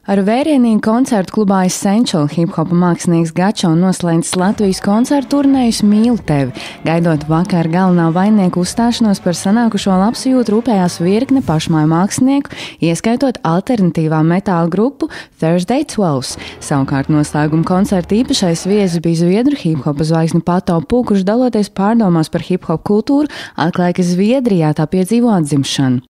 Ar vērienīgu koncertu klubā Essential hip-hopa mākslinieks Gačo noslēdzis Latvijas koncertu turnējus Mīlu tevi. Gaidot vakar galvenā vainnieku uzstāšanos par sanākušo labsajūtu rūpējās virkne pašmāju mākslinieku, ieskaitot alternatīvā metāla grupu Thursday 12. Savukārt noslēguma koncerta īpašais viesis bija zviedru hip-hopa zvaigzne Pato Pu, kurš daloties pārdomās par hip-hop kultūru, atklāja, ka Zviedrijā tā piedzīvo atzimšanu.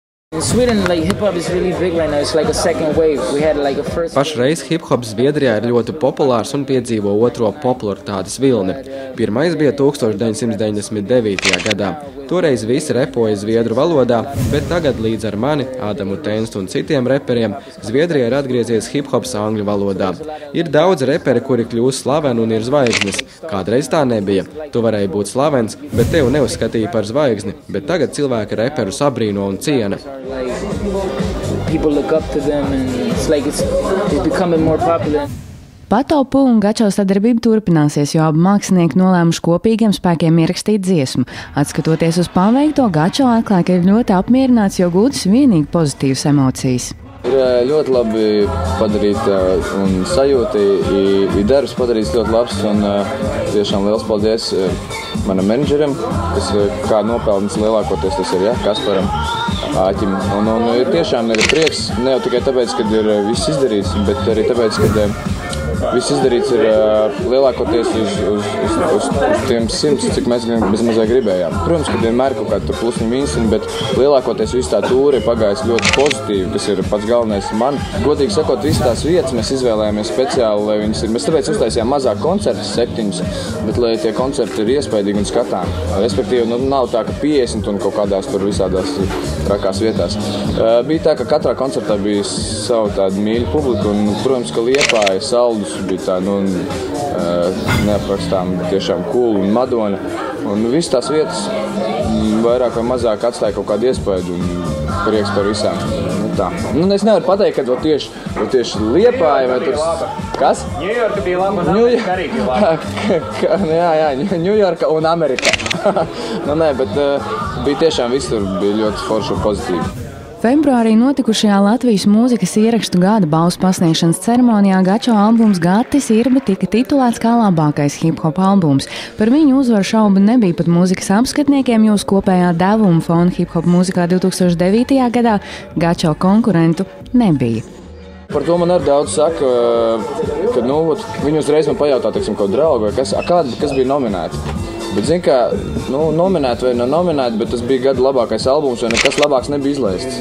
Pašreiz hip-hops Zviedrijā ir ļoti populārs un piedzīvo otro popularitātes vilni. Pirmais bija 1999. gadā. Toreiz visi repoja zviedru valodā, bet tagad līdz ar mani, Ādamu Tenstu un citiem reperiem, Zviedrijā ir atgriezies hip-hops angļu valodā. Ir daudz reperi, kuri kļūst slaveni un ir zvaigznes. Kādreiz tā nebija. Tu varēji būt slavens, bet tevi neuzskatīja par zvaigzni, bet tagad cilvēki reperus abrīno un ciena. Pato Pu un Gačo sadarbība turpināsies, jo abi mākslinieki nolēmuši kopīgiem spēkiem ierakstīt dziesmu. Atskatoties uz paveikto, Gačo atklāja, ka ir ļoti apmierināts, jo gūtas vienīgi pozitīvas emocijas. Ir ļoti labi padarīt un sajūta, ir darbs padarīts ļoti labs un tiešām liels paldies manam menedžerim, kas kā nopelnis lielākoties tas ir, Kasparam Āķim. Un ir tiešām ir prieks, ne jau tikai tāpēc, ka ir viss izdarīts, bet arī tāpēc, ka viss izdarīts ir lielākoties uz tiem 100, cik mēs mazai gribējām. Protams, ka vienmēr kaut kāda plusiņa mīnusiņa, bet lielākoties viss tā tūri ir pagājis ļoti pozitīvi, kas ir pats galvenais man. Godīgi sakot, visas tās vietas mēs izvēlējāmies speciāli, lai viņas ir. Mēs tāpēc uztaisījām mazāk koncertus, 7, bet lai tie koncerti ir iespaidīgi un skatām. Respektīvi, nav tā, ka 50 un kaut kādās tur visādās trakās vietās. Bija tā, ka katrā koncertā bija savu tādu mīļu publiku un, protams, ka Liepāja, Saldus bija tā, neaprakstām, tiešām cool un Madona. Un visas tās vietas vairāk vai mazāk atstāja kaut kādu iespaidu un prieks par visām. Es nevaru pateikt, ka tieši Liepāja vai tur... Kas? Ņujorka bija laba un Amerika arī bija laba. Jā, Ņujorka un Amerika. Bet bija tiešām visur bija ļoti forši un pozitīvi. Februārī notikušajā Latvijas mūzikas ierakstu gada balvas pasniegšanas ceremonijā Gačo albums Gatis Irba tika titulēts kā labākais hip-hop albums. Par viņu uzvaru šaubu nebija pat mūzikas apskatniekiem, jo uz kopējā devuma fona hip-hop mūzikā 2009. gadā Gačo konkurentu nebija. Par to man arī daudz saka, ka viņi uzreiz man pajautā, kaut draugu vai kas bija nominēti. Bet, zin kā, nominēt vai nenominēt, bet tas bija gada labākais albums, vai nekas labāks nebija izlaists.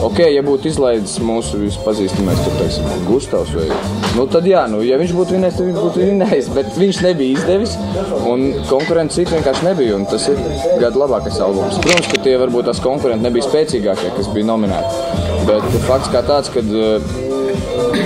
Ok, ja būtu izlaidis mūsu vispazīstamais, Gustavs vai... Tad jā, ja viņš būtu vinējis, tad viņš būtu vinējis, bet viņš nebija izdevis, un konkurenti citi vienkārši nebija, un tas ir gada labākais albums. Protams, ka tie varbūt tās konkurenti nebija spēcīgākie, kas bija nominēti, bet fakts kā tāds, kad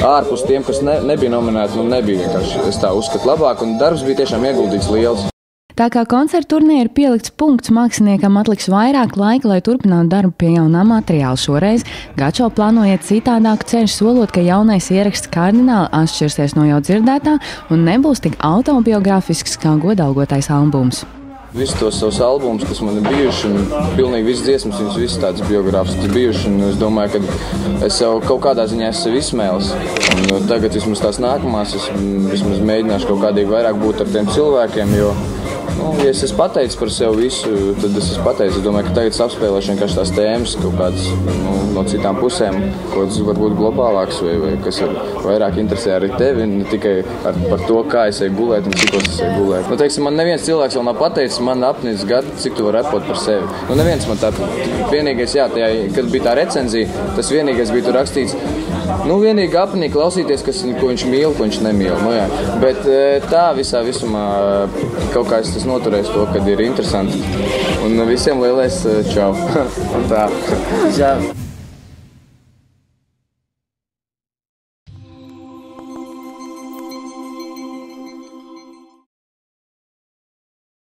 ārpus tiem, kas nebija nominēti, nebija vienkārši, es tā uzskatu labāk, un darbs bija tiešām ieguldīts liels. Tā kā koncerta turnē ir pielikts punkts, māksliniekam atliks vairāk laika, lai turpinātu darbu pie jaunā materiāla. Šoreiz Gačo plānojiet citādāku ceļu, solot, ka jaunais ieraksts kardināli atšķirsies no jau dzirdētā un nebūs tik autobiogrāfisks kā godalgotais albums. Visus tos savus albumus, kas man ir bijuši, un pilnīgi visas dziesmas, viņas visas tādas biogrāfiskas bijuši, un es domāju, ka es jau kaut kādā ziņā esmu sevi izsmēlis. Un tagad vismaz tās nākamās, es vismaz mēģināšu kaut kādīgi vairāk būt ar tiem cilvēkiem, jo ja es esmu pateicis par sevi visu, tad es esmu pateicis. Es domāju, ka tagad es apspēlēšu vienkārši tās tēmas kaut kādas no citām pusēm, ko tas var būt globālāks vai kas ir vairāk interesē arī tevi, ne tikai par to, kā es eju gulēt un cikos es eju gulēt. Teiksim, man neviens cilvēks vēl nav pateicis, man apnicis gadu, cik tu vari repot par sevi. Neviens man tā, vienīgais, kad bija tā recenzija, tas vienīgais bija tur rakstīts, vienīgi apnī klausīties, ko viņš mīl, ko viņš nemīl. Bet tā visumā kaut kā es tas noturēs to, kad ir interesanti. Un visiem lielais čau. Un tā.